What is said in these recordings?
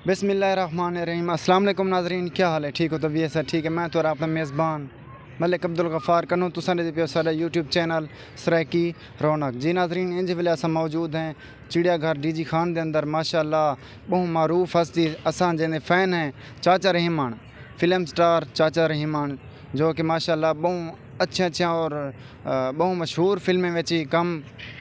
बिस्मिल्लाहिर्रहमानिर्रहीम। अस्सलाम वालेकुम नाज़रीन, क्या हाल है? ठीक हो? तबीयत से ठीक है? मैं तो अपना मेज़बान मलिक अब्दुल गफ़ार कनू तुसा ने पियो साडा यूट्यूब चैनल सराकी रौनक। जी नाज़रीन, इंज वेले असां मौजूद हैं चिड़ियाघर डीजी खान के अंदर। माशाअल्लाह बहु मारूफ हस्ती असां जैसे फ़ैन हैं चाचा रहीमान, फ़िल्म स्टार चाचा रहीमान, जो कि माशाअल्लाह बहु अच्छे और बहु मशहूर फिल्में में कम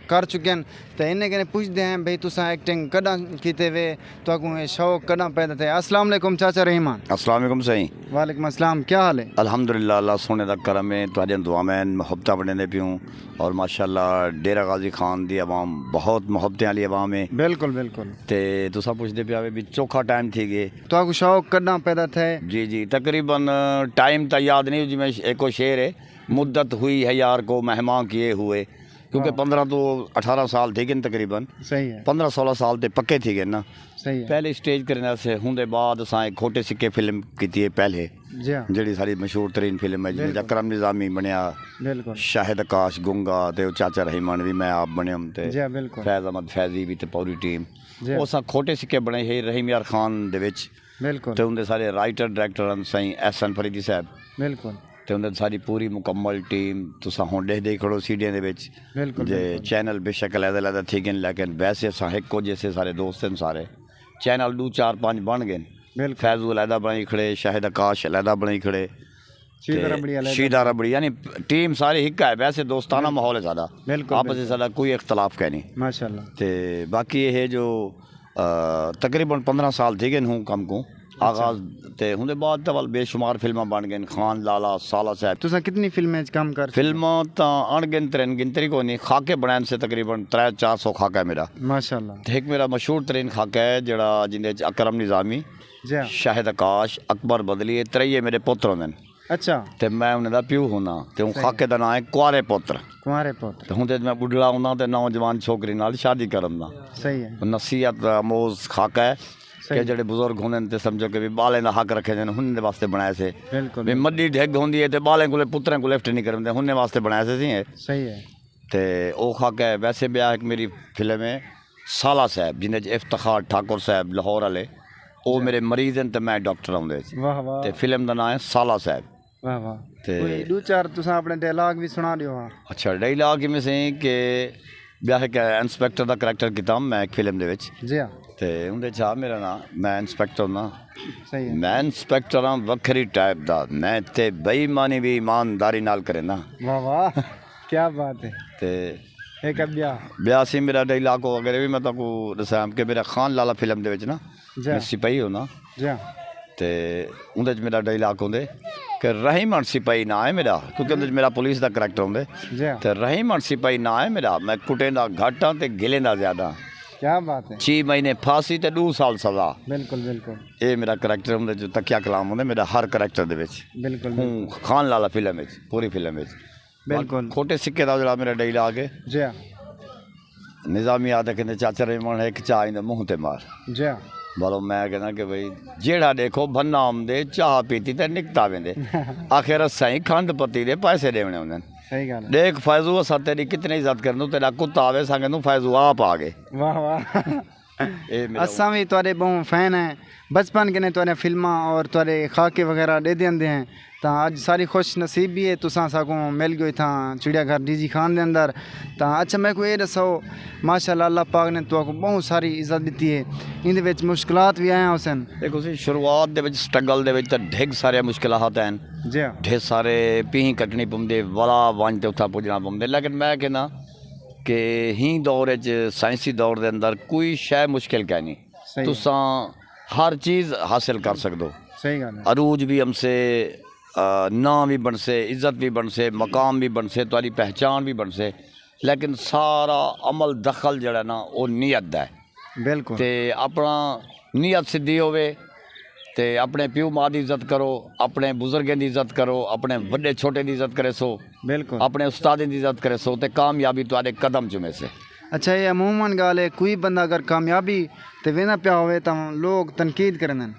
कर चुके हैं। तो इन्हें कने पूछते हैं भाई तुसा एक्टिंग कदा कीते वे, तो ये शौक कदा पैदा थे? अस्सलाम वालेकुम चाचा रहीमान। अस्सलाम वालेकुम सही। वालेकुम अस्सलाम, क्या हाल है? अल्हम्दुलिल्लाह, अल्लाह सोने दा करम है, तुहाडे दुआ में मुहब्बत बने पियूँ। और माशाअल्लाह डेरा गाजी खान दी आवाम बहुत मुहब्बतें वाली आवाम है। बिल्कुल बिल्कुल। ते तुसा पुछदे पिया भी चोखा टाइम थी गए तो शौक कदा पैदा थे? जी जी, तकरीबन टाइम तो याद नहीं, जिमें एको शेर है, मुद्दत हुई है यार को मेहमान किए हुए, क्योंकि 15 तो 18 साल थे गए तकरीबन। सही है। 15-16 साल तो पक्के थी गए ना। सही है। पहले स्टेज करने से होंगे बाद असा एक खोटे सिक्के फिल्म की है पहले, जी हाँ, जी सारी मशहूर तरीन फिल्म है, जिमें अकरम निज़ामी बनया, बिल्कुल शाहिद आकाश गुंगा ते चाचा रहीमान भी मैं आप बने ते जी हाँ, बिल्कुल फैज़ अहमद फैज़ी भी ते पूरी टीम जी हाँ, उस खोटे सिक्के बने है रहीम यार खान दे विच। बिल्कुल ते उनके सारे राइटर डायरेक्टर साईं एहसन फरीदी साहब, बिल्कुल ते उनकी सारी पूरी मुकम्मल टीम तुसा हुण दे खड़ो सीडियां दे विच। बिल्कुल जे चैनल बेशक अलग-अलग थी गए, लेकिन वैसे असां हिको जैसे सारे दोस्त हैं, सारे चैनल 2-4-5 बन गए। बिल्कुल। फैज़ू अलहदा बनाई खड़े, शाहिद आकाश अलहदा बनाई खड़े, शीदा रबड़ी, यानी टीम सारी हिक है। वैसे दोस्ताना माहौल है सादा, बिल्कुल आपस में सादा कोई इख्तलाफ कह नहीं माशाअल्लाह। ते बाकी ये है जो तकरीबन 15 साल थी गए हूँ कम को आगाज़ ते हुंदे बाद तो बेशुमार फिल्मां बन गई, खान लाला साला साहब। तुसा कितनी फिल्में काम कर? फिल्मां तो अणगिनत रहन, गिनतरी को नहीं। खाके बनाने से तकरीबन 300-400 खाका है मेरा माशाअल्लाह। एक मेरा मशहूर तरीन खाका है जड़ा जिंदे अकरम निज़ामी, शाहिद आकाश, अकबर बदली, त्रैये मेरे पुत्र होंदे। अच्छा। ते मैं उन्हें दा प्यू होना, ते हूँ खाके का नाम है कुआरे पुत्र। कुआरे पुत्र। ते हूँ ते मैं बुढ़ड़ा होना ते नौजवान छोकरी नाल शादी करना। सही है। नसीहत अमोज खाका है कि जड़े बुजुर्ग होंदे ते समझो कि भी बालें दा हक रखे जन हुन वास्ते बनाए से। बिल्कुल भी मड्डी ढेग होंदी है ते बालें को पुत्रें को लिफ्ट नहीं करते, हुन वास्ते बनाए से सी है। सही है। ते ओ खाका है। वैसे ब्याह एक मेरी फिल्म है साला साहब, जिंदे इफ्तिखार ठाकुर साहब लाहौर वाले, वो मेरे मरीज हैं ते मैं डॉक्टर आउंदे। वाह वाह। ते फिल्म दा नाम है साला साहब। वाह वाह। ते कोई दो चार तुसा अपने डायलॉग भी सुना दियो। हां अच्छा, डायलॉग में से कि ब्याह के इंस्पेक्टर का करैक्टर किता मैं एक फिल्म दे विच। जी हां। ते उनदे चा मेरा नाम, मैं इंस्पेक्टर ना। सही है। मैं इंस्पेक्टर हाँ वखरी टाइप दा, मैं ते बेईमानी भी ईमानदारी नाल करे ना। वाह वाह, क्या बात है। ते एक ब्याह सी मेरा डायलॉग वगैरह भी मैं तो दसाम कि मेरा खान लाला फिल्म दे विच ना मैं सिपाही होना। जी हां। ते उनदे च मेरा डायलॉग होंदे कि रहीमन सिपाही ना है मेरा, क्योंकि उनदे च मेरा पुलिस का करैक्टर होंदे। ते रहीमन सिपाही ना है मेरा, मैं कुटेंदा घट हाँ ते गिलेंदा ज़्यादा। क्या बात है। 6 महीने फांसी ते 2 साल सज़ा। बिल्कुल बिल्कुल। ये मेरा करैक्टर होंदे जो तकिया कलाम होंदे मेरा हर करैक्टर दे विच। बिल्कुल हूँ खान लाला फिल्म में पूरी फिल्म में बिल्कुल। खोटे सिक्के का जरा मेरा डायलॉग है। जी हां। निज़ामी आदे कहते चाचा रहीमान एक चाह इंदे मुँह ते मार। जी हां। बोलो मैं कहना कि भाई जेड़ा देखो भन्ना आमदे चाह पीती ते निकता वेंदे, आखिर सही खंड पत्ती दे पैसे देने होंदे। सही गल है। देख फैजू असा तेरी कितनी इज्जत करनू, तेरा कुत्ता आवे संग फैजू आप आ गए। वाह वाह। असा भी तुहाडे बहु फैन हैं बचपन के ने, तुहाडे फिल्मां और तुहाडे खाके वगैरह दे देंदे हैं। तो अज सारी खुश नसीब भी है तुसा साको मिल गई था चिड़ियाघर डीजी खान के अंदर। तो अच्छा मैं को ये दसो माशाअल्लाह अल्लाह पाक ने तुहाको बहुत सारी इज्जत दी है, इन विच मुश्किलात भी आया हुसन? देखो सी शुरुआत दे विच स्ट्रगल दे विच ढेग सारे मुश्किलात हैं जी हां। ढेर सारे पीही कटनी पौंदे, वाला वंज ते उत्था पुजना पौंदे, लेकिन मैं कहना कि ही दौर साइंसी दौर के अंदर कोई शय मुश्किल क्या नहीं, तुसा हर चीज़ हासिल कर सकते हो। सही गल है। अरूज भी हमसे नाम भी बन से, इज्जत भी बन से, मकाम भी बन से, तुम्हारी पहचान भी बन से, लेकिन सारा अमल दखल जड़ा ना वो नीयत दा है। बिल्कुल। ते अपना नीयत सिद्धि होवे ते अपने प्यू माँ की इज्जत करो, अपने बुजुर्गों की इज्जत करो, अपने बड़े छोटे की इज्जत करे सो, बिल्कुल अपने उस्ताद की इज्जत करे सो, ते कामयाबी तुम्हारे कदम चुमे से। अच्छा ये अमूमन गाल है, कोई बंदा अगर कामयाबी ते वेना पिया होवे तो लोग तनकीद करन।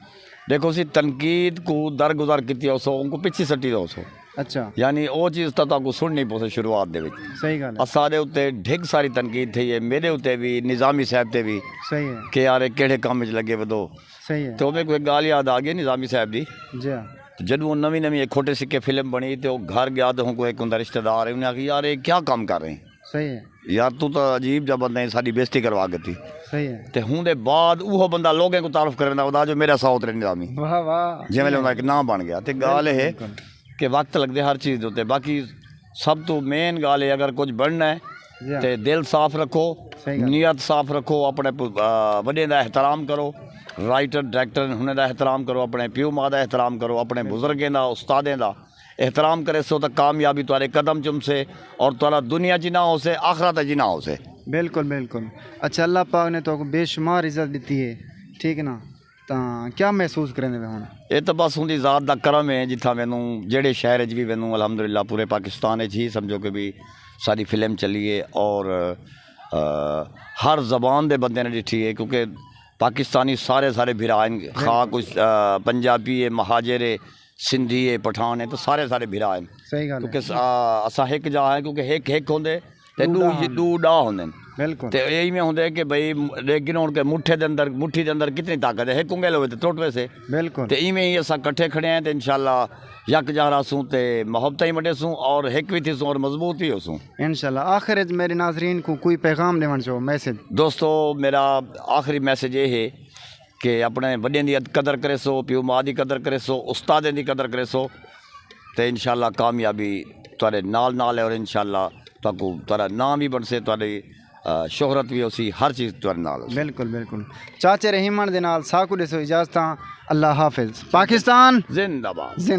देखो सी तनकीद को दरगुजर की हो सो, उनको पीछे सटी दो सो। अच्छा यानी वो चीज़ तो तुहानू सुननी पौसे शुरुआत दे विच सही गल है असां दे उत्ते ढिग सारी तनकीद थी है मेरे उत्ते भी निज़ामी साहब ते भी सही है कि यार केड़े काम च लगे वधो सही है तो मैं कोई गाल याद आ गई निज़ामी साहब दी जी हाँ जदों नवीं नवीं एक खोटे सिक्के फिल्म बनी तो घर गया तो को एक उनका रिश्तेदार है उन्हें आखी यार ये क्या काम कर रहे हैं सही है यार तू तो अजीब जा बंदा है सारी बेइज्जती करवा गई सही है ते हूं दे बाद वो बंदा लोगों को तारुफ करना वदा जो मेरा सौत रे निज़ामी वाह वाह जिवें उनका एक नाम बन गया ते गाल है कि वक्त लगदे हर चीज़ उत्ते बाकी सब तो मेन गाल है अगर कुछ बनना है जी हाँ ते दिल साफ रखो सही गल। नीयत साफ रखो अपने वड्डे दा एहतराम करो राइटर डायरेक्टर हुने दा एहतराम करो अपने प्यो माँ दा एहतराम करो अपने बुजुर्गें दा उस्तादें दा एहतराम करे सो तो कामयाबी तुम्हारे कदम चुम से और तुम्हारा दुनिया जी ना हो से आखरत जी ना हो से बिल्कुल बिल्कुल अच्छा अल्लाह पाक ने तो बेशुमार इज्जत दी है ठीक है ना तो क्या महसूस करेंगे हुण ये तो बस उनकी ज़ात का करम है जिथा मैनू जेड़े शहर च भी मैनू अलहमदुलिल्लाह पूरे पाकिस्तान ही समझो कि भी सारी फिल्म चली है और हर जबान दे बंदे ने डिठी है क्योंकि पाकिस्तानी सारे सारे भिरा खा कुछ पंजाबी है महाजर है सिंधी है पठान है तो सारे सारे भिरा हैं सही गल क्योंकि है असा एक जा है क्योंकि एक होंगे ते दू डा होंगे बिल्कुल तो यही में होंगे कि भाई लेकिन उनके मुठ्ठे दे अंदर मुट्ठी के अंदर कितनी ताकत है एक उंगल हो तो टुट वैसे बिल्कुल तो इवें ही असा कट्ठे खड़े हैं तो इंशाल्लाह यक जारा सूँ तो मोहब्बत ही मटे सूँ और एक भी थी सूँ और मजबूत ही हो सूँ इंशाल्लाह आखिर च मेरे नाजरीन को कोई पैगाम देवण चाहो मैसेज दोस्तों मेरा आखिरी मैसेज ये है कि अपने वड्डें दी कदर करे सो प्यो माँ की कदर करे सो उस्तादें की कदर करे सो तो इंशाल्लाह कामयाबी तुहाडे नाल नाल है और इंशाल्लाह तुहाकू तुहाडा नाम भी बनसे तुहाडी शोहरत भी उसी हर चीज़ तुहाडे नाल होसी। बिल्कुल बिल्कुल चाचे रहीमन दे नाल साकू देसो इजाजत अल्लाह हाफिज पाकिस्तान जिंदाबाद।